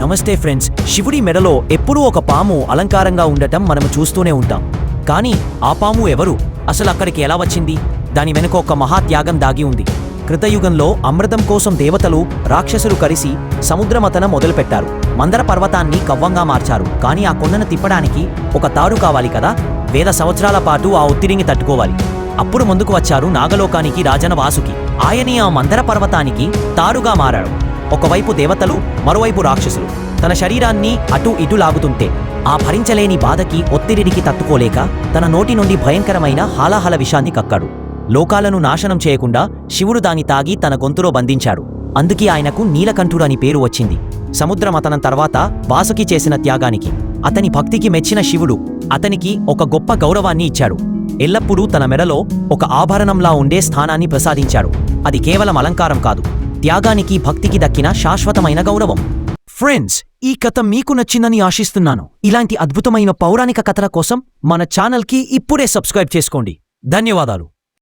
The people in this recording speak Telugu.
నమస్తే ఫ్రెండ్స్. శివుడి మెడలో ఎప్పుడూ ఒక పాము అలంకారంగా ఉండటం మనము చూస్తూనే ఉంటాం. కానీ ఆ పాము ఎవరు? అసలు అక్కడికి ఎలా వచ్చింది? దాని వెనుక ఒక మహాత్యాగం దాగి ఉంది. కృతయుగంలో అమృతం కోసం దేవతలు రాక్షసులు కలిసి సముద్రమతనం మొదలుపెట్టారు. మందర పర్వతాన్ని కవ్వంగా మార్చారు. కానీ ఆ కొండను తిప్పడానికి ఒక తాడు కావాలి కదా. వేల సంవత్సరాల పాటు ఆ ఒత్తిడిని తట్టుకోవాలి. అప్పుడు ముందుకు వచ్చారు నాగలోకానికి రాజన వాసుకి. ఆయనే ఆ మందర పర్వతానికి తాడుగా మారాడు. ఒకవైపు దేవతలు, మరోవైపు రాక్షసులు తన శరీరాన్ని అటు ఇటు లాగుతుంటే ఆ భరించలేని బాధకి, ఒత్తిడికి తట్టుకోలేక తన నోటి నుండి భయంకరమైన హాలాహల విషాన్ని కక్కాడు. లోకాలను నాశనం చేయకుండా శివుడు దాన్ని తాగి తన గొంతులో బంధించాడు. అందుకే ఆయనకు నీలకంఠుడు అని పేరు వచ్చింది. సముద్రమతనం తర్వాత వాసుకి చేసిన త్యాగానికి, అతని భక్తికి మెచ్చిన శివుడు అతనికి ఒక గొప్ప గౌరవాన్ని ఇచ్చాడు. ఎల్లప్పుడూ తన మెడలో ఒక ఆభరణంలా ఉండే స్థానాన్ని ప్రసాదించాడు. అది కేవలం అలంకారం కాదు, త్యాగానికి, భక్తికి దక్కిన శాశ్వతమైన గౌరవం. ఫ్రెండ్స్, ఈ కథ మీకు నచ్చిందని ఆశిస్తున్నాను. ఇలాంటి అద్భుతమైన పౌరాణిక కథల కోసం మన ఛానల్కి ఇప్పుడే సబ్స్క్రైబ్ చేసుకోండి. ధన్యవాదాలు.